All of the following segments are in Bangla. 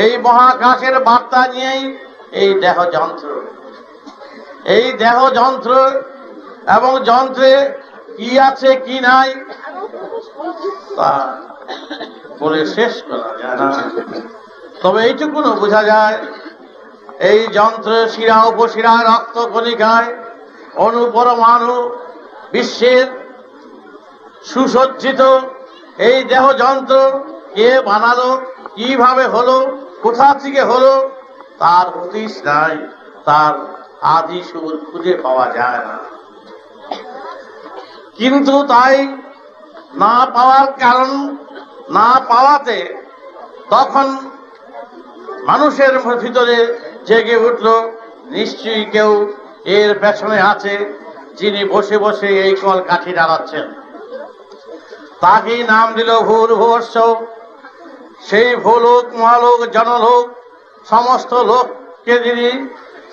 এই মহাকাশের বার্তা নিয়েই এই দেহ যন্ত্র এবং যন্ত্রে কি আছে কি নাই তা বলে শেষ করা যায় না। তবে এইটুকুনো বোঝা যায়, এই যন্ত্র শিরা উপশিরায় রক্ত কণিকায় অনুপরমাণু বিশ্বের সুসজ্জিত এই দেহ যন্ত্র কে বানালো, কিভাবে হলো, কোথা থেকে হলো, তার হদিস নাই, তার আদি সুর খুঁজে পাওয়া যায় না। কিন্তু তাই না পাওয়ার কারণ, না পাওয়াতে তখন মানুষের ভিতরে জেগে উঠল, নিশ্চয়ই কেউ এর পেছনে আছে, যিনি বসে বসে এই কলকাঠি জ্বালাচ্ছেন। তাকেই নাম দিল ভূর্ভুবস্সুঃ। সেই ভূলোক, মহালোক, জনলোক সমস্ত লোককে যিনি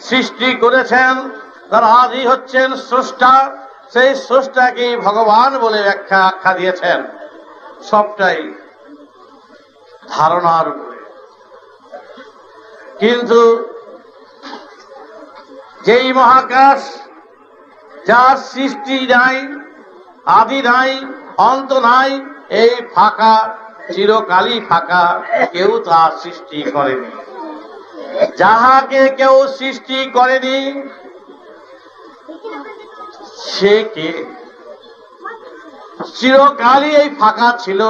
সৃষ্টি করেছেন, তার আদি হচ্ছেন স্রষ্টা। সেই স্রষ্টাকেই ভগবান বলে আখ্যা দিয়েছেন। সবটাই ধারণার উপরে। কিন্তু যেই মহাকাশ, যার সৃষ্টি নাই, আদি নাই, অন্ত নাই, এই ফাঁকা, চিরকালই ফাঁকা, কেউ তা সৃষ্টি করেনি। যাহাকে কেউ সৃষ্টি করেনি সে কে? চিরকালই এই ফাঁকা ছিল।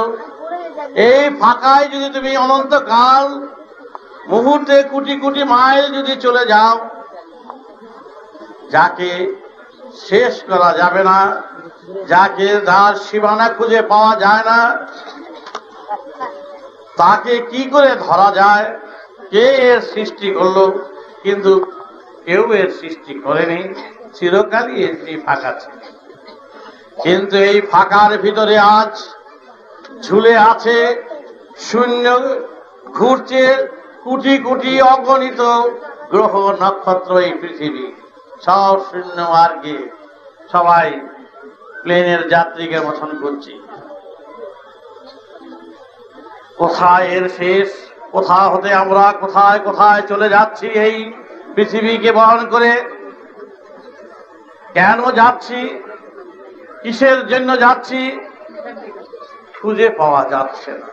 এই ফাঁকায় যদি তুমি অনন্তকাল মুহূর্তে কোটি কোটি মাইল যদি চলে যাও, যাকে শেষ করা যাবে না, যাকে যার সীমানা খুঁজে পাওয়া যায় না, তাকে কি করে ধরা যায়? কে এর সৃষ্টি করলো? কিন্তু কেউ এর সৃষ্টি করেনি, চিরকালই এটি ফাঁকা ছিল। কিন্তু এই ফাঁকার ভিতরে আজ ঝুলে আছে শূন্য, ঘুরছে কোটি কোটি অগণিত গ্রহ নক্ষত্র। এই পৃথিবী সব শূন্য মার্গে, সবাই প্লেনের যাত্রীকে মতন করছে। কোথায় এর শেষ? কোথা হতে আমরা কোথায় কোথায় চলে যাচ্ছি? এই পৃথিবীকে বহন করে কেন যাচ্ছি? কিসের জন্য যাচ্ছি? খুঁজে পাওয়া যাচ্ছে না।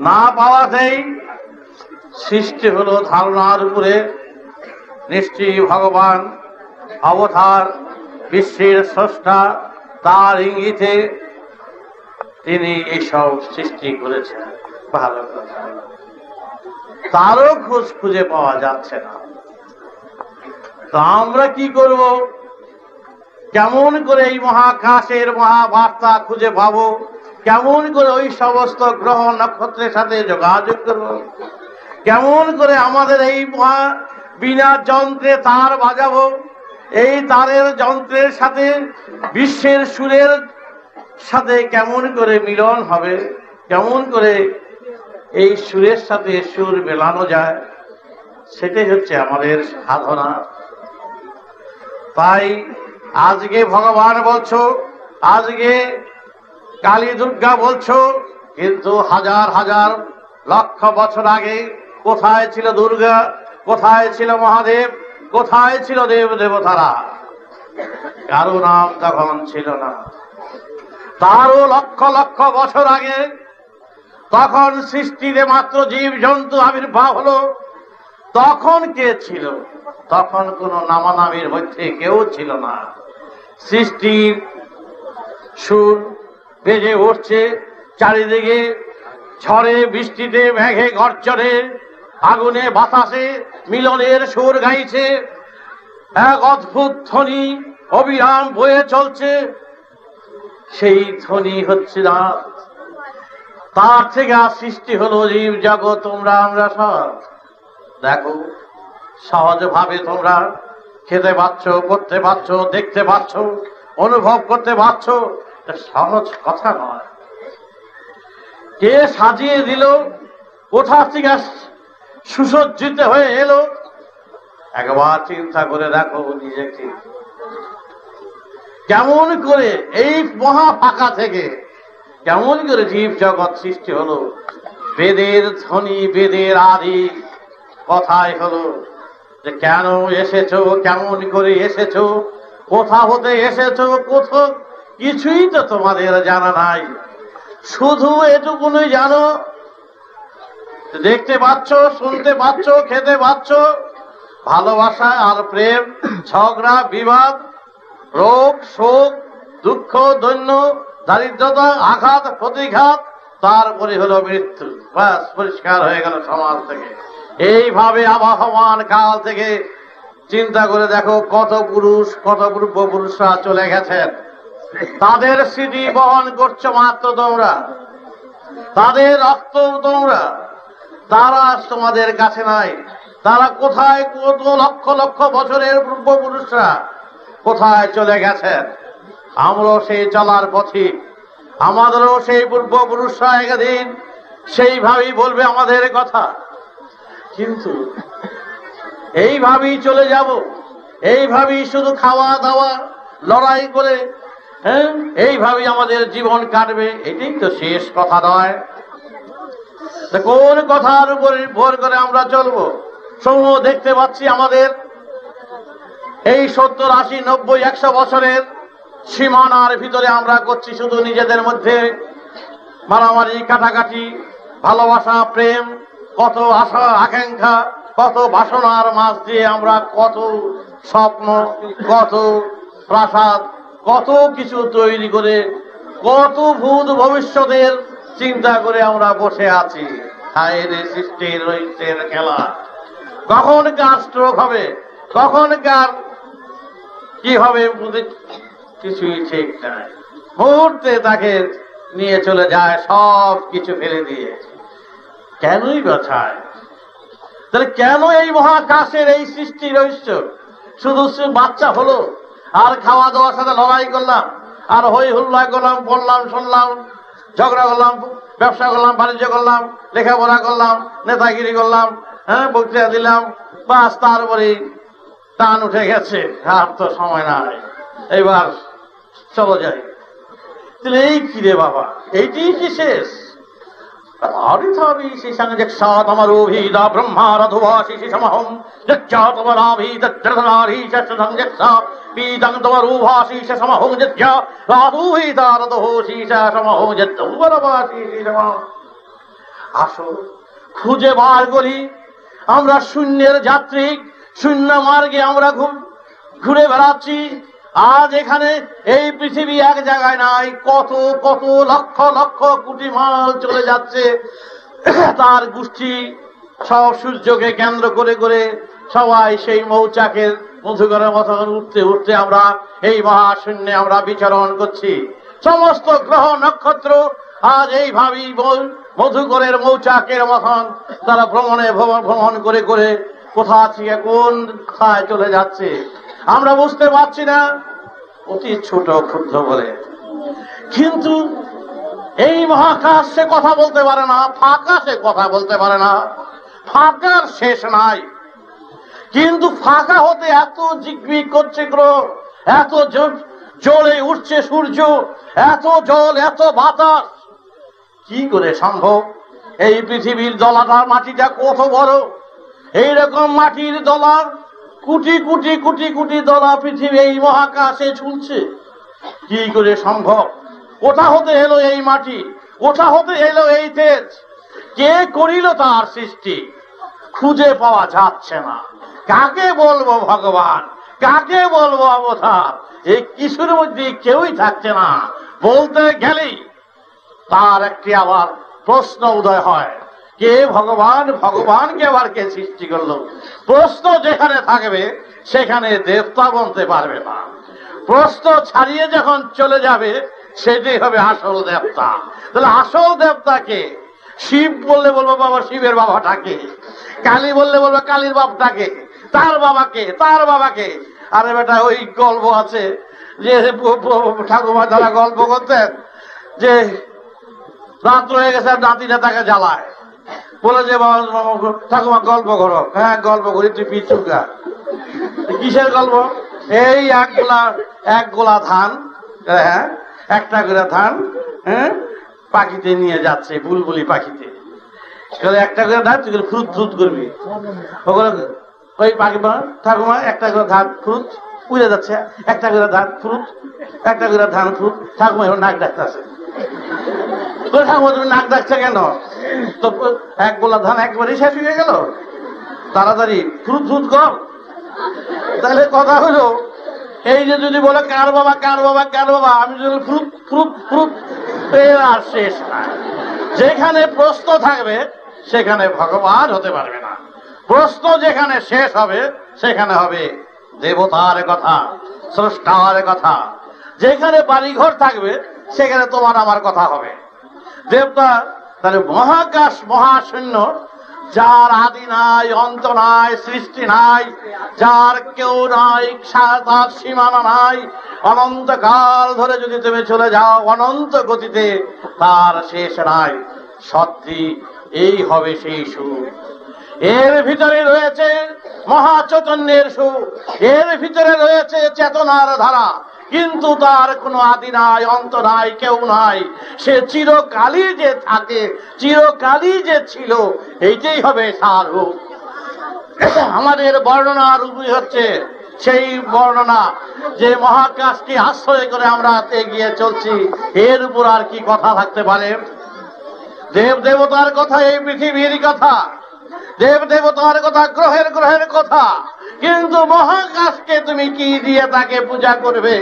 না পাওয়াতেই সৃষ্টি হলো ধারণার উপরে। নিশ্চয়ই ভগবান অবতার, বিশ্বের স্রষ্টা, তার ইঙ্গিতে তিনি এইসব সৃষ্টি করেছেন। ভালো কথা, তারও খোঁজ খুঁজে পাওয়া যাচ্ছে না। তো আমরা কি করব? কেমন করে এই মহাকাশের মহাবার্তা খুঁজে পাবো? কেমন করে ওই সমস্ত গ্রহ নক্ষত্রের সাথে যোগাযোগ করব? কেমন করে আমাদের এই বিনা যন্ত্রে তার বাজাবো? এই তারের যন্ত্রের সাথে বিশ্বের সুরের সাথে কেমন করে মিলন হবে? কেমন করে এই সুরের সাথে সুর মেলানো যায়? সেটাই হচ্ছে আমাদের সাধনা। তাই আজকে ভগবান বলছো, আজকে কালী দুর্গা বলছো, কিন্তু হাজার হাজার লক্ষ বছর আগে কোথায় ছিল দুর্গা? কোথায় ছিল মহাদেব? কোথায় ছিল দেব দেবতারা? কারো নাম তখন ছিল না। তারও লক্ষ লক্ষ বছর আগে, তখন সৃষ্টিতে মাত্র জীব জন্তু আবির্ভাব হলো। তখন কে ছিল? তখন কোন নামানামির মধ্যে কেউ ছিল না। সৃষ্টির সুর বেজে উঠছে চারিদিকে, ঝড়ে বৃষ্টিতে মেঘে গর্জনে, আগুনে বাতাসে মিলনের সুর গাইছে। এক অদ্ভুত ধ্বনি অবিরাম বয়ে চলছে। সেই ধ্বনি হচ্ছে রাত। তার থেকে সৃষ্টি হলো জীব জগৎ। তোমরা আমরা সব দেখো, সহজভাবে তোমরা খেতে পাচ্ছ, করতে পারছ, দেখতে পাচ্ছ, অনুভব করতে পারছ। সহজ কথা নয়। কে সাজিয়ে দিল? কোথা থেকে সুসজ্জিত হয়ে এলো? একবার চিন্তা করে দেখো নিজেকে। কেমন করে এই মহা ফাঁকা থেকে কেমন করে জীব জগৎ সৃষ্টি হলো? বেদের ধ্বনি, বেদের আদি কথাই হলো যে কেন এসেছো, কেমন করে এসেছো, কোথা হতে এসেছো, কোথাও কিছুই তো তোমাদের জানা নাই। শুধু এটুকুনই জানো, দেখতে পাচ্ছ, শুনতে পাচ্ছ, খেতে পাচ্ছ, ভালোবাসা আর প্রেম, ঝগড়া বিবাদ, রোগ শোক, দুঃখ দৈন্য, দারিদ্রতা, আঘাত প্রতিঘাত, তারপরে হলো মৃত্যু। ব্যাস, পরিষ্কার হয়ে গেল সমাজ থেকে। এইভাবে আবহমান কাল থেকে চিন্তা করে দেখো কত পুরুষ, কত পূর্বপুরুষরা চলে গেছেন। তাদের স্মৃতি বহন করছো মাত্র তোমরা, তাদের রক্ত তোমরা, তারা তোমাদের কাছে নাই। তারা কোথায়, কত লক্ষ লক্ষ বছরের পূর্বপুরুষরা কোথায় চলে গেছেন। আমরাও সেই চলার পথে, আমাদেরও সেই পূর্বপুরুষরা একদিন সেইভাবেই বলবে আমাদের কথা। কিন্তু এইভাবেই চলে যাব, এইভাবেই শুধু খাওয়া দাওয়া লড়াই করে, হ্যাঁ, এইভাবেই আমাদের জীবন কাটবে, এটাই তো শেষ কথা নয়। কোন কথার উপরে ভর করে আমরা চলবো? সমূহ দেখতে পাচ্ছি আমাদের এই 70, 80, 90, 100 বছরের সীমানার ভিতরে আমরা করছি শুধু নিজেদের মধ্যে মারামারি, কাটাকাটি, ভালোবাসা, প্রেম, কত আশা আকাঙ্ক্ষা, কত বাসনার মাঝ দিয়ে আমরা কত স্বপ্ন, কত প্রাসাদ, কত কিছু তৈরি করে, কত ভূত ভবিষ্যতের চিন্তা করে আমরা বসে আছি। হায় রে সৃষ্টির রহস্যের খেলা, কখন কার স্ট্রোক হবে, কখন কার কি হবে, কিছুই ঠিক নাই। মুহূর্তে তাকে নিয়ে চলে যায় সব কিছু ফেলে দিয়ে। কেনই বাছায়? তাহলে কেন এই মহাকাশের এই সৃষ্টি রহস্য? শুধু বাচ্চা হলো আর খাওয়া দাওয়ার সাথে লড়াই করলাম, আর হই হুল্লা করলাম, বললাম, শুনলাম, ঝগড়া করলাম, ব্যবসা করলাম, বাণিজ্য করলাম, লেখাপড়া করলাম, নেতাগিরি করলাম, হ্যাঁ, বক্তৃতা দিলাম, বাস, তারপরে টান উঠে গেছে, আর তো সময় নাই, এইবার চলো যাই। তাহলে এই কি রে বাবা, এইটি কি শেষ? আসো খুঁজে বার করি, আমরা শূন্যের যাত্রী, শূন্য মার্গে আমরা ঘুরে বেড়াচ্ছি। আজ এখানে এই পৃথিবী এক জায়গায় নাই, কত কত লক্ষ লক্ষ কোটি মাইল চলে যাচ্ছে। তার গোষ্ঠী সব সূর্যকে কেন্দ্র করে করে সবাই সেই মৌচাকের মধুকরের মতন উঠতে উঠতে আমরা এই মহাশূন্যে আমরা বিচরণ করছি। সমস্ত গ্রহ নক্ষত্র আজ এইভাবেই মধুকরের মৌচাকের মতন তারা ভ্রমণ করে করে কোথা থেকে কোন কোথায় চলে যাচ্ছে আমরা বুঝতে পারছি না, অতি ছোট ক্ষুদ্র বলে। কিন্তু এই মহাকাশ সে কথা বলতে পারে না, ফাঁকা সে কথা বলতে পারে না, ফাঁকার শেষ নাই। কিন্তু ফাঁকা হতে এত জিগবিগ করছে গ্রহ, এত জ্বলে উঠছে সূর্য, এত জল, এত বাতাস, কি করে সম্ভব? এই পৃথিবীর দলাটার মাটিটা কত বড়, এইরকম মাটির দলার কোটি কোটি কোটি কোটি দলা পৃথিবী এই মহাকাশে ঝুলছে, কি করে সম্ভব? কোথা হতে এলো এই মাটি, কোথা হতে এলো এই তেজ, কে করিল তার সৃষ্টি? খুঁজে পাওয়া যাচ্ছে না। কাকে বলবো ভগবান, কাকে বলবো অবতার? এই কিছুর মধ্যে কেউই থাকছে না। বলতে গেলেই তার একটি আবার প্রশ্ন উদয় হয়, কে ভগবান? ভগবানকে আবার কে সৃষ্টি করলো? প্রশ্ন যেখানে থাকবে সেখানে দেবতা বলতে পারবে না। প্রশ্ন ছাড়িয়ে যখন চলে যাবে সেটাই হবে আসল দেবতা। তাহলে আসল দেবতাকে? শিব বললে বলবো বাবা শিবের বাবাটাকে, কালী বললে বলবো কালীর বাপটাকে, তার বাবাকে, তার বাবাকে। আরে বেটা, ওই গল্প আছে যে ঠাকুমা যারা গল্প করতেন যে রাত্র হয়ে গেছে নাতিটা তাকে জ্বালায়, বলে যে ঠাকুমা গল্প করো। হ্যাঁ গল্প করি, তুই পিছুকা। কিসের গল্প? এই এক গোলা ধান, হ্যাঁ একটা করে ধান, হ্যাঁ পাখিতে নিয়ে যাচ্ছে, বুলবুলি পাখিতে। একটা করে ধান তুই ফ্রুত ফ্রুত করবি, ওগুলো ওই পাখি ঠাকুমা একটা করে ধান ফ্রুত উড়ে যাচ্ছে, একটা করে ধান ফ্রুত, একটা করে ধান ফ্রুত। ঠাকুমা এখন নাক ডাকতেছে, ঠাকুমা তুমি নাক ডাকছে কেন? তো এক গোলা ধান একবারই শেষ হয়ে গেল, তাড়াতাড়ি ফ্রুত ফ্রুত কর। তাহলে কথা হলো এই যে যদি বলে কার বাবা কার বাবা কার বাবা, আমি যদি ফ্রুত ফ্রুত ফ্রুত, এর আর শেষ না। যেখানে প্রশ্ন থাকবে সেখানে ভগবান হতে পারবে না। প্রশ্ন যেখানে শেষ হবে সেখানে হবে দেবতার কথা, স্রষ্টার কথা। যেখানে বাড়িঘর থাকবে সেখানে তোমার আমার কথা হবে। দেবতা তাহলে মহাকাশ মহাশূন্য, যার আদি নাই অন্ত নাই সৃষ্টি নাই, যার কেউ নাই, তার সীমানা নাই, অনন্তকাল ধরে যদি তুমি চলে যাও অনন্ত গতিতে, তার শেষ নাই। সত্যি এই হবে সেই সুখ। এর ভিতরে রয়েছে মহাচৈতন্যের সুখ, এর ভিতরে রয়েছে চেতনার ধারা, কিন্তু তার কোনো আদি নাই অন্ত নাই, কেউ নাই। সে চিরকালই যে থাকে, চিরকালই যে ছিল, এইটাই হবে সার রূপ। আমাদের বর্ণনা রূপই হচ্ছে সেই বর্ণনা যে মহাকাশকে আশ্রয় করে আমরা এগিয়ে চলছি। এর উপর আর কি কথা থাকতে পারে? দেব দেবতার কথা, এই পৃথিবীর কথা, দেব দেবতার কথা, গ্রহের গ্রহের কথা, কিন্তু মহাকাশকে তুমি কি দিয়ে তাকে পূজা করবে,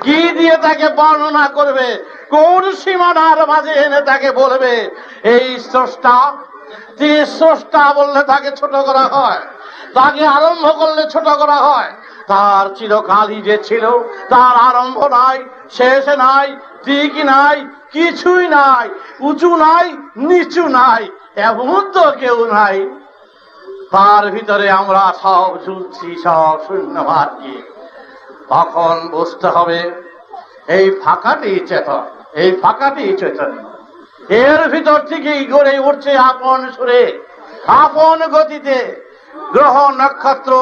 কি দিয়ে তাকে বর্ণনা করবে, কোন সীমানার মাঝে এনে তাকে বলবে এই স্রষ্টা? তিনি স্রষ্টা বললে তাকে ছোট করা হয়, তাকে আরম্ভ করলে ছোট করা হয়। তার চিরকালই যে ছিল, তার আরম্ভ নাই, শেষ নাই, দিক নাই, কিছুই নাই, উঁচু নাই, নিচু নাই, এমন তো কেউ নাই। তার ভিতরে আমরা সব ঝুলছি, সব শূন্যবাদী। তখন বুঝতে হবে এই ফাঁকাটি চেতন, এই ফাঁকাটি চৈতন্য। এর ভিতর থেকেই গড়ে উঠছে আপন সুরে, আপন গতিতে গ্রহ নক্ষত্র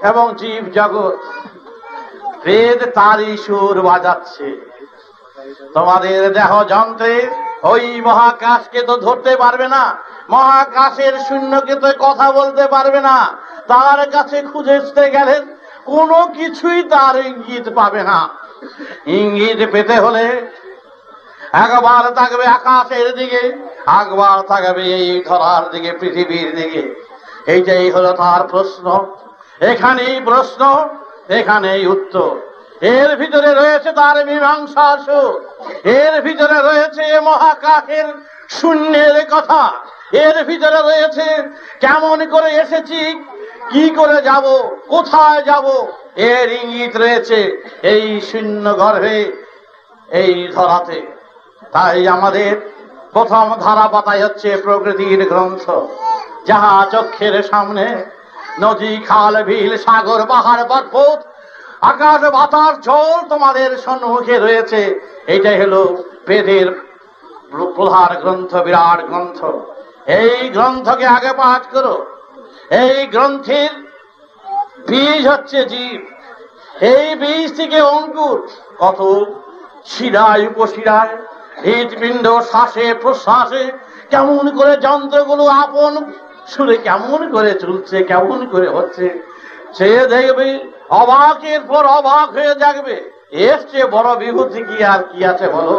এবং জীব জগৎ। বেদ তারই সুর বাজাচ্ছে। তোমাদের দেহ যন্ত্রে ওই মহাকাশকে তো ধরতে পারবে না, মহাকাশের শূন্যকে তো কথা বলতে পারবে না। তার কাছে খুঁজতে গেলে কোনো কিছুই তার ইঙ্গিত পাবে না। ইঙ্গিত পেতে হলে একবার থাকবে আকাশের দিকে, একবার থাকবে এই ধরার দিকে, পৃথিবীর দিকে। এইটাই হলো তার প্রশ্ন। এখানেই প্রশ্ন, এখানেই উত্তর। এর ভিতরে রয়েছে তার মীমাংসা সুর, এর ভিতরে রয়েছে মহাকাশের শূন্যের কথা, এর ভিতরে রয়েছে কেমন করে এসেছি, কি করে যাব, কোথায় যাব, এর ইঙ্গিত রয়েছে এই শূন্য গর্ভে, এই ধরাতে। তাই আমাদের প্রথম ধারা পাতাই হচ্ছে প্রকৃতির গ্রন্থ, যাহা চক্ষের সামনে নদী খাল বিল সাগর পাহাড় পর্বত আকাশ বাতাস জল তোমাদের সম্মুখে রয়েছে। এইটাই হলো বেদের প্রধান গ্রন্থ, বিরাট গ্রন্থ। এই গ্রন্থকে আগে পাঠ করো। এই গ্রন্থের বীজ হচ্ছে জীব, এই বীজ থেকে অঙ্কুর কত শিরায় উপশিরায় হৃদপিণ্ড শ্বাসে প্রশ্বাসে কেমন করে যন্ত্রগুলো আপন সুরে কেমন করে চলছে, কেমন করে হচ্ছে, সে দেখবে অবাকের পর অবাক হয়ে যাবে। এর চেয়ে বড় বিভূতি কি আর কি আছে বলো?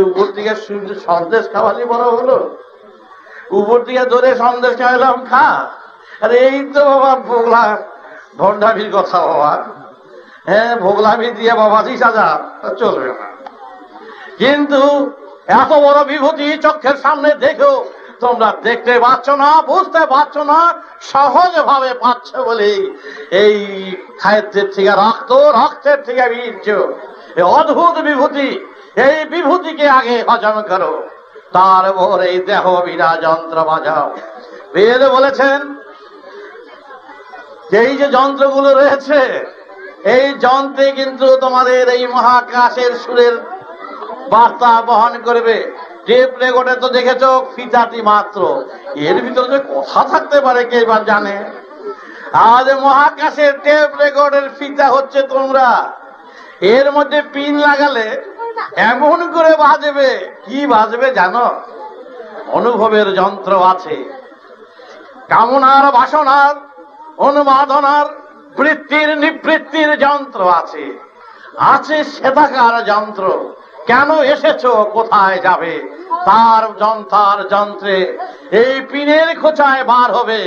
উপর থেকে সন্দেশ খাওয়ালি বড় হলো, উপর থেকে ধরে সন্দেশ খাওয়ালাম, খা। আরে এই তো বাবা ভোগলা ভণ্ডামির কথা বাবা। হ্যাঁ, ভোগলামি দিয়ে বাবাজি সাজা চলবে না। কিন্তু এত বড় বিভূতি চোখের সামনে দেখো, তোমরা দেখতে পাচ্ছ না, বুঝতে পারছো না, সহজ ভাবে পাচ্ছ বলে এই খাদ্যের থেকে রক্ত, রক্তের থেকে বীর্য, অদ্ভুত বিভূতি। এই বিভূতিকে আগে হজম করো, তারপর এই দেহ বিনা যন্ত্র বাজাও। বেদ বলেছেন এই যে যন্ত্রগুলো রয়েছে, এই যন্ত্রে কিন্তু তোমাদের এই মহাকাশের সুরের বার্তা বহন করবে। টেপ রেকর্ডে তো দেখেছো ফিতাটি মাত্র, এর ভিতরে যে কথা থাকতে পারে কে এবার জানে। আজ মহাকাশের টেপ রেকর্ডের ফিতা হচ্ছে তোমরা। এর মধ্যে পিন লাগালে এমন করে বাজবে, কি বাজবে জানো? অনুভবের যন্ত্র আছে, কামনার বাসনার অনুবাদনার বৃত্তির নিবৃত্তির যন্ত্র আছে, আছে সেতাকার যন্ত্র। কেন এসেছো, কোথায় যাবে, তার যন্ত্রে এই পিনের খোঁচায় বার হবে।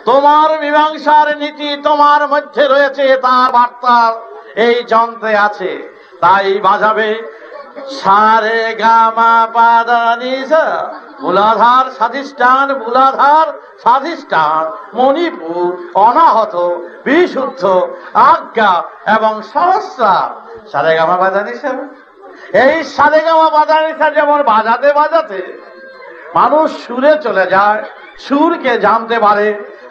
তোমার মীমাংসার নীতি তোমার মধ্যে রয়েছে, তার বার্তা এই যন্ত্রে আছে। তাই বাজাবে সারে গামা পাদা নিসা, মূলাধার স্বাধিষ্ঠান, মূলাধার স্বাধিষ্ঠান, মণিপুর, অনাহত, বিশুদ্ধ, আজ্ঞা এবং সহস্রা। সারে গামা পাদা নিসা, এই সারে গামা পাদা নিসা যেমন বাজাতে বাজাতে মানুষ সুরে চলে যায়, সুরকে জানতে পারে,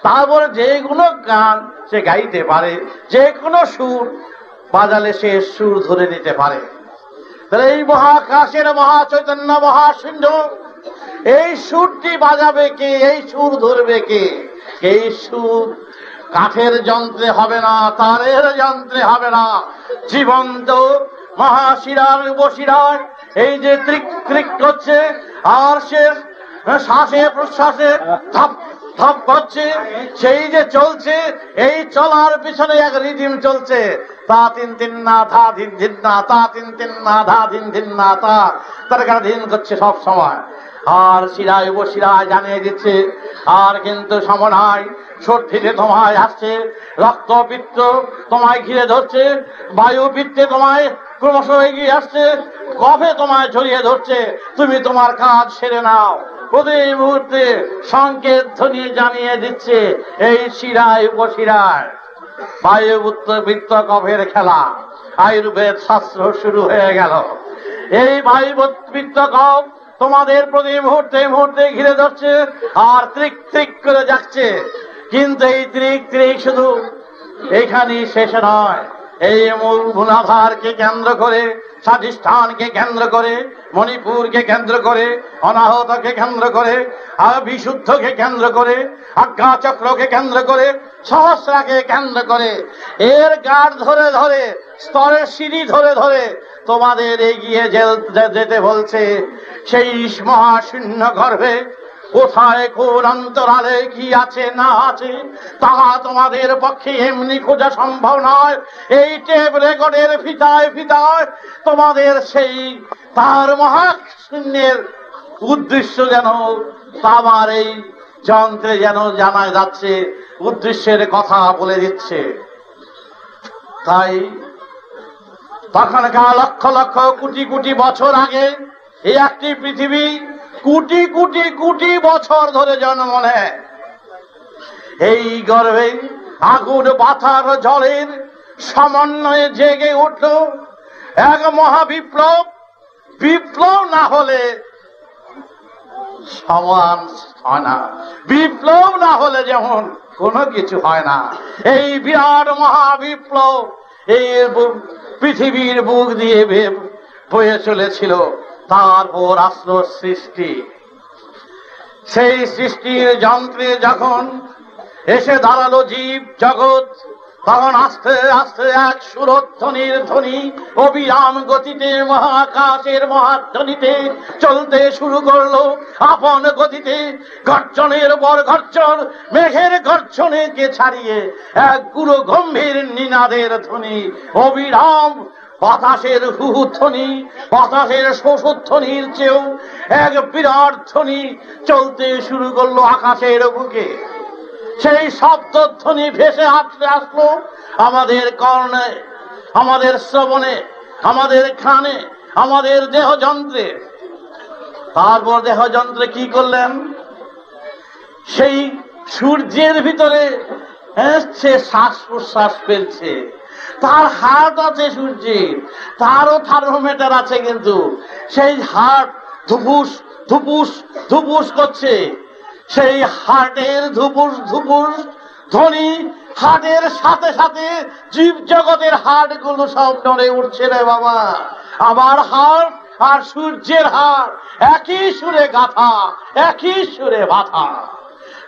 তারপরে যে কোনো গান সে গাইতে পারে, যে কোনো সুর বাজালে সে সুর ধরে নিতে পারে। তাহলে এই মহাকাশের মহাচৈতন্য মহাশূন্য, এই সুরটি বাজাবে কে, এই সুর ধরবে কে? এই সুর কাঠের যন্ত্রে হবে না, তারের যন্ত্রে হবে না, জীবন্ত মহাশিরার উপশিরায় এই যে ত্রিক ত্রিক করছে, আর সে শ্বাসে প্রশ্বাসে ধাপ ধাপ করছে, সেই যে চলছে, এই চলার পিছনে এক রিদিম চলছে, তা তিন তিন না ধা ধিন ধিন না, তা তিন তিন না ধা ধিন ধিন না, তার ধিন করছে সব সময়। আর শিরায় উপশিরায় জানিয়ে দিচ্ছে, আর কিন্তু সমনায় সর্ধিতে তোমায় আসছে, রক্ত পিত্ত তোমায় ঘিরে ধরছে, বায়ু পিত্তে তোমায় ক্রমশ এগিয়ে আসছে, কফে তোমায় ছড়িয়ে ধরছে, তুমি তোমার কাজ সেরে নাও। প্রতি মুহূর্তে সংকেত ধ্বনি জানিয়ে দিচ্ছে এই শিরায় উপশিরায়। বায়ু পিত্ত কফের খেলা, আয়ুর্বেদ শাস্ত্র শুরু হয়ে গেল। এই বায়ু পিত্ত কফ তোমাদের প্রতি মুহূর্তে মুহূর্তে ঘিরে ধরছে, আর ত্রিক ত্রিক করে যাচ্ছে। কিন্তু এই ত্রিক ত্রিক শুধু এইখানেই শেষ নয়, এই মূলাধারকে কেন্দ্র করে, স্বাধিষ্ঠানকে কেন্দ্র করে, মণিপুরকে কেন্দ্র করে, অনাহতকে কেন্দ্র করে, আর বিশুদ্ধকে কেন্দ্র করে, আজ্ঞা চক্রকে কেন্দ্র করে, সহস্রাকে কেন্দ্র করে, এর গাঢ় ধরে ধরে, স্তরের সিঁড়ি ধরে ধরে তোমাদের এগিয়ে যেতে বলছে সেই মহাশূন্য গর্ভে। কোথায় কোন অন্তরালে কি আছে না আছে তাহা তোমাদের পক্ষে এমনি খোঁজা সম্ভব নয়। এই টেপ রেকর্ডের ফিতায় ফিতায় তোমাদের সেই তার মহাশূন্যের উদ্দেশ্য যেন আমার এই যন্ত্রে যেন জানা যাচ্ছে, উদ্দেশ্যের কথা বলে দিচ্ছে। তাই তখনকার লক্ষ লক্ষ কোটি কোটি বছর আগে এই একটি পৃথিবী কোটি কোটি কোটি বছর ধরে জন্ম নেয়। এই গর্ভে আগুন বাতার জলের সমন্বয়ে জেগে উঠল এক মহাবিপ্লব। বিপ্লব না হলে সমান হয় না, বিপ্লব না হলে যেমন কোনো কিছু হয় না। এই বিরাট মহাবিপ্লব এই পৃথিবীর বুক দিয়ে বয়ে চলেছিল। তারপর আসলো সৃষ্টি। সেই সৃষ্টির যন্ত্রে যখন এসে দাঁড়ালো জীব জগৎ, তখন আস্তে আস্তে এক সুরধ্বনির ধ্বনি অবিরাম গতিতে মহাকাশের মহাধ্বনিতে চলতে শুরু করলো আপন গতিতে। গর্জনের পর গর্জন, মেঘের গর্জনকে ছাড়িয়ে এক গুরু গম্ভীর নিনাদের ধ্বনি, অবিরাম বাতাসের হুহু ধ্বনি, বাতাসের শোষধ্বনির চেয়েও এক বিরাট ধ্বনি চলতে শুরু করলো আকাশের বুকে। সেই শব্দধ্বনি ভেসে আসলো আমাদের কর্ণে, আমাদের শ্রবণে, আমাদের কানে, আমাদের দেহযন্ত্রে। তারপর দেহযন্ত্রে কি করলেন? সেই সূর্যের ভিতরে সে শ্বাস প্রশ্বাস ফেলছে, তার হার্ট আছে সূর্যের, তারও থার্মোমিটার আছে, কিন্তু সেই হার্ট ধুপুস ধুপুস ধুপুস করছে। সেই হার্টের ধুপুস ধুপুস ধ্বনি, হার্টের সাথে সাথে জীব জগতের হার্ট গুলো সব নড়ে উঠছে রে বাবা। আমার হার্ট আর সূর্যের হার্ট একই সুরে গাথা, একই সুরে বাঁধা।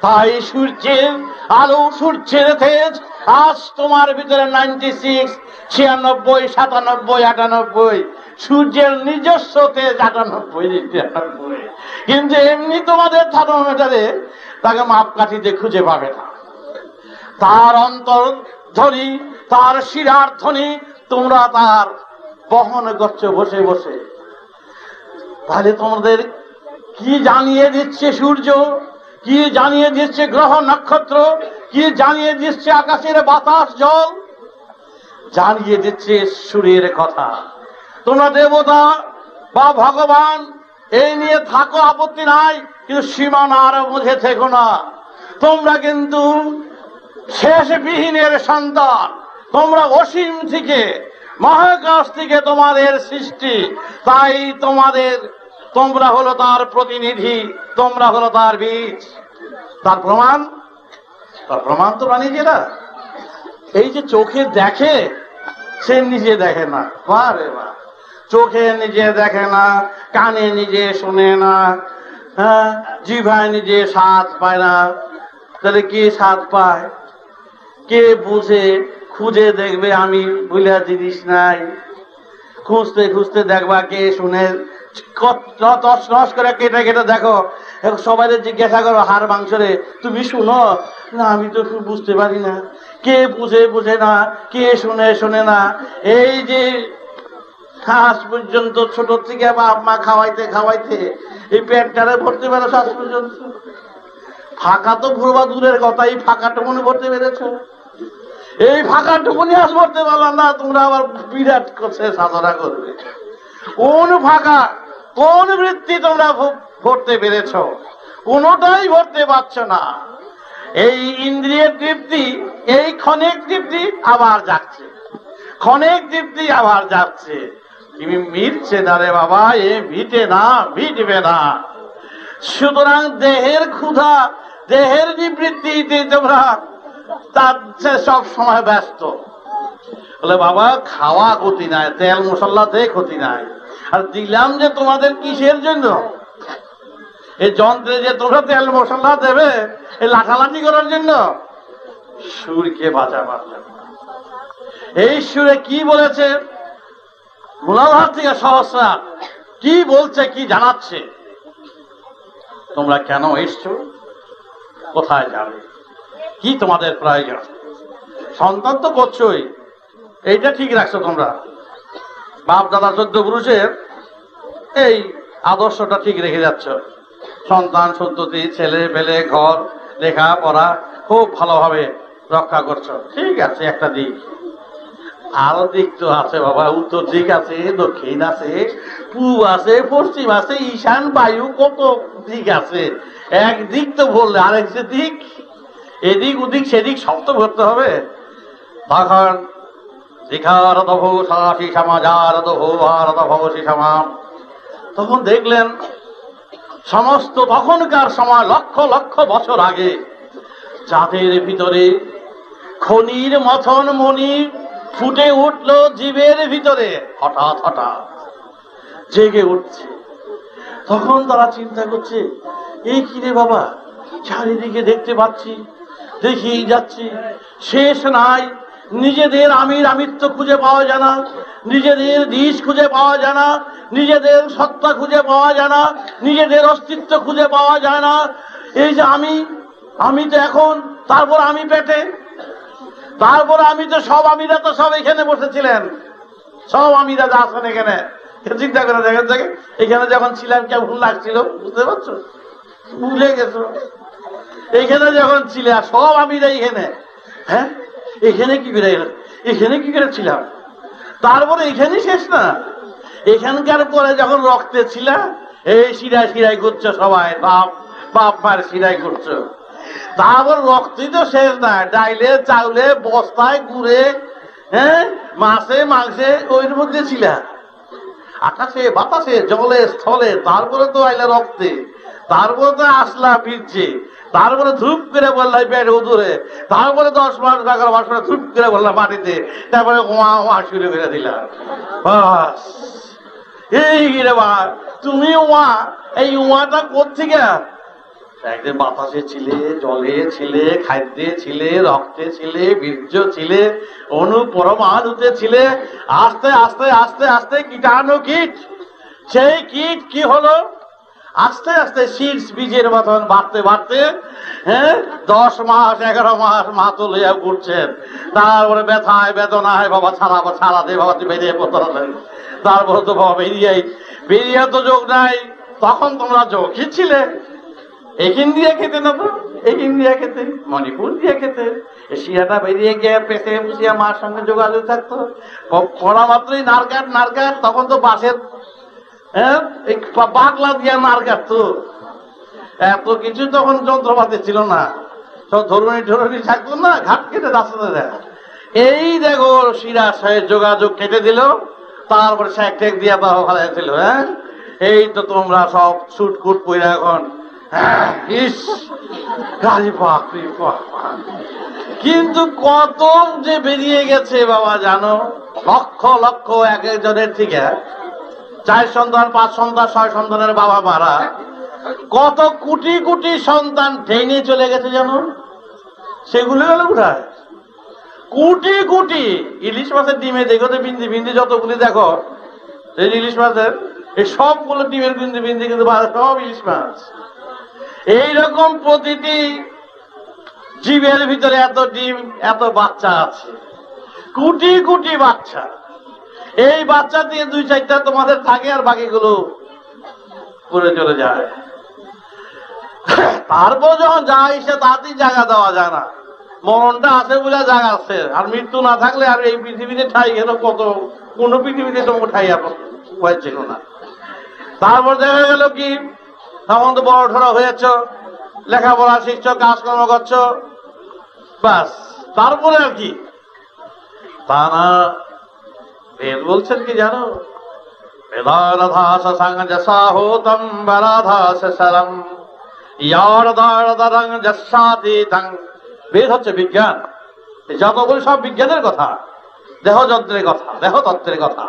তাই সূর্যের আলো, সূর্যের তেজ আজ তোমার ভিতরে 96, 96, 97, 98, সূর্যের নিজস্ব তেজ 98, 93, কিন্তু এমনি তোমাদের থার্মোমিটারে তাকে মাপকাঠিতে খুঁজে পাবে না। তার অন্তর ধ্বনি, তার শিরার ধ্বনি তোমরা তার বহন করছো বসে বসে। তাহলে তোমাদের কি জানিয়ে দিচ্ছে সূর্য, কি জানিয়ে দিচ্ছে গ্রহ নক্ষত্র, কি জানিয়ে দিচ্ছে আকাশের বাতাস জল? জানিয়ে দিচ্ছে সুরের কথা। তোমরা দেবতা বা ভগবান এই নিয়ে থাকো, আপত্তি নাই, কিন্তু সীমানার মধ্যে থেকো না। তোমরা কিন্তু শেষ বিহীনের সন্তান, তোমরা অসীম থেকে, মহাকাশ থেকে তোমাদের সৃষ্টি, তাই তোমরা হলো তার প্রতিনিধি, তোমরা হলো তার বীজ। তার প্রমাণ তোমরা নিজেরা। এই যে চোখে দেখে, সে নিজে দেখে না, বারে বা চোখে নিজে দেখে না, কানে নিজে শুনে না, হ্যাঁ, জিভায় নিজে স্বাদ পায় না। তাহলে কে স্বাদ পায়, কে বুঝে? খুঁজে দেখবে, আমি ভুলা জিনিস নাই। খুঁজতে খুঁজতে দেখবা, কে শুনে তস করে কেটে কেটে দেখো। সবাই জিজ্ঞাসা করো, হাড় মাংসরে তুমি শুনো না? আমি তো বুঝতে পারি না। কে বুঝে না, কে শুনে না। এই যে আজ পর্যন্ত ছোট থেকে বাপ মা খাওয়াইতে এই পেটটারে ভরতে পারো আজ পর্যন্ত? ফাঁকা তো ভরবা দূরের কথা, এই ফাঁকাটুকুনি ভরতে পেরেছ? এই ফাঁকাটুকুনি আজ ভরতে পারলাম না, তোমরা আবার বিরাট করছে সাধনা করবে। কোন ফাঁকা, কোন বৃত্তি তোমরা ভরতে পেরেছ? কোনটাই ভরতে পারছ না। এই ইন্দ্রিয়ের তৃপ্তি, এই ক্ষণিক তৃপ্তি আবার যাচ্ছে, ক্ষণিক তৃপ্তি আবার যাচ্ছে। তুমি মিটছে না রে বাবা, এ মিটবে না। সুতরাং দেহের ক্ষুধা, দেহের নিবৃত্তিতে তোমরা তার সব সময় ব্যস্ত। বলে বাবা খাওয়া ক্ষতি নাই, তেল মশলাতে ক্ষতি নাই। আর দিলাম যে তোমাদের কিসের জন্য? এই যন্ত্রে যে তোমরা তেল মশলা দেবে, এই লাঠালাঠি করার জন্য? সুরকে বাঁচাবার জন্য। এই সুরে কি বলেছে মূলাধার থেকে সহস্রা, কি বলছে, কি জানাচ্ছে? তোমরা কেন এসছো, কোথায় যাবে, কি তোমাদের প্রয়োজন? সন্তান তো করছোই, এইটা ঠিক রাখছো তোমরা। বাপ দাদা 14 পুরুষের এই আদর্শটা ঠিক রেখে যাচ্ছ। সন্তান সন্ততি, ছেলে পেলে, ঘর, লেখাপড়া খুব ভালোভাবে রক্ষা করছো, ঠিক আছে। একটা দিক, আরো দিক তো আছে বাবা। উত্তর দিক আছে, দক্ষিণ আছে, পূব আছে, পশ্চিম আছে, ঈশান বায়ু, কত দিক আছে। এক দিক তো বললে আরেক যে দিক, এদিক ওদিক সেদিক সব তো ভরতে হবে। তখন তখন দেখলেন সমস্ত তখনকার সময় লক্ষ লক্ষ বছর আগে যাদের ভিতরে খনির মথন মণি ফুটে উঠল জীবের ভিতরে, হঠাৎ হঠাৎ জেগে উঠছে। তখন তারা চিন্তা করছে, এই কিরে বাবা, চারিদিকে দেখতে পাচ্ছি, দেখেই যাচ্ছি, শেষ নাই। নিজেদের আমিত্ব খুঁজে পাওয়া যায় না, নিজেদের দিশ খুঁজে পাওয়া যায় না, নিজেদের সত্তা খুঁজে পাওয়া যায় না, নিজেদের অস্তিত্ব খুঁজে পাওয়া যায় না। এই যে আমি তো এখন, তারপর আমি পেটে, তারপর আমি তো সব আমিরা তো সব এখানে বসেছিলেন, সব আমিরা যা আছেন এখানে। চিন্তা করে দেখেন, এখানে যখন ছিলাম কেমন লাগছিল, বুঝতে পারছো? ভুলে গেছো এইখানে যখন ছিলে, সব আমিরা এখানে। হ্যাঁ, এখানে কি করেছিলাম? তারপরে এখানে শেষ না, এখানকার পরে যখন রক্তে ছিল, এই শিরায় করছো সবাই, বাপ মার শিরায় করছো। তারপর রক্তই তো শেষ না, ডাইলে চাউলে বস্তায় গুড়ে, হ্যাঁ, মাছে মাংসে, ওইর মধ্যে ছিল, আকাশে বাতাসে জলে স্থলে। তারপরে তো আইলা রক্তে, তারপরে তো আসলা ফিরছে, তারপরে ধূপ করে বললাম পেট উদুরে, তারপরে 10 মাস 11 মাস পরে ধূপ করে বললাম মাটিতে, তারপরে ওয়া শুরু করে দিলাম। বাস এই রে বা, তুমি এই ওয়াটা কোথেকে? একদিন বাতাসে ছিলে, জলে ছিলে, খাদ্যে ছিলে, রক্তে ছিলে, বীর্য ছিলে, অনু পরমাণুতে ছিলে। আস্তে আস্তে আস্তে আস্তে কীটাণু কীট, সেই কীট কি হলো, আস্তে আস্তে শীর্ষ বীজের মতন বাড়তে বাড়তে 10 মাস 11 মাস মা তো লইয়া ঘুরছেন। তারপরে ব্যথায় বেদনায় বাবা ছাড়া দে বাবা, তুই বেরিয়ে পড়তে হবে। তারপরে তো বাবা বেরিয়ে তো যোগ নাই। তখন তোমরা যোগী ছিলে, এখান দিয়ে খেতে না, তো এখান দিয়ে খেতে, মণিপুর দিয়ে খেতে। এশিয়াটা বেরিয়ে গিয়ে পেটে বসিয়া মার সঙ্গে যোগাযোগ থাকতো। পড়া মাত্রই নারকাট, তখন তো বাসের বাগলা দিয়া নার কাটতো। এত কিছু তখন যন্ত্রপাতি ছিল না, সব ধরুনি থাকতো না, ঘাট কেটে রাস্তাতে দেয়। এই দেখো শিরা সাহেব যোগাযোগ কেটে দিল, তারপরে শেক দিয়া তাও ফেলাইছিল। এই তো তোমরা সব ছুটকুট পইরা এখন ইস গাড়ি বাপরি বাপ। কিন্তু কত যে বেরিয়ে গেছে বাবা জানো, লক্ষ লক্ষ এক একজনের থেকে 4 সন্তান 5 সন্তান 6 সন্তানের বাবা মারা কত কোটি কোটি সন্তান ট্রেনে চলে গেছে জানো। সেগুলো গেল কোথায়? কোটি কোটি। ইলিশ মাছের ডিমে দেখো তো বিন্দি বিন্দি যতগুলি দেখো, এই ইলিশ মাছের এই সবগুলো ডিমের বিন্দি বিন্দি কিন্তু সব ইলিশ মাছ। এইরকম প্রতিটি জীবের ভিতরে এত ডিম, এত বাচ্চা আছে, কোটি কোটি বাচ্চা। এই বাচ্চা দিয়ে 2-4টা তোমাদের থাকে, আর বাকিগুলো পড়ে চলে যায়। তারপর যখন যা এসে তাতেই জায়গা দেওয়া যায় না। মরণটা আছে বলে জায়গা আছে, আর মৃত্যু না থাকলে আর এই পৃথিবীতে ঠাই গেল কত, কোন পৃথিবীতে তোমাকে ঠাই উপায় ছিল না। তারপর দেখা গেল কি, তখন তো বড় ঠড়া হয়েছ, লেখাপড়া শিখছ, কাজকর্ম করছ, বাস। তারপরে আর কি তা না, বেদ বলছেন কি জানো, বেদারাধাস সংযসাহোতম বরাধাস সারম ইয়ারদারদারং যস্যাতীতং। বেদ হচ্ছে বিজ্ঞান। যতগুলো সব বিজ্ঞানের কথা, দেহযন্ত্রের কথা, দেহতত্ত্বের কথা।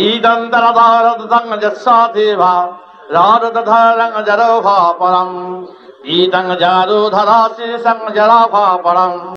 ইদন্তরদারদং যস্যাতীভা রারদধারং জরভা পরম ইদং জারুধরাসি সংজরাভা পরম।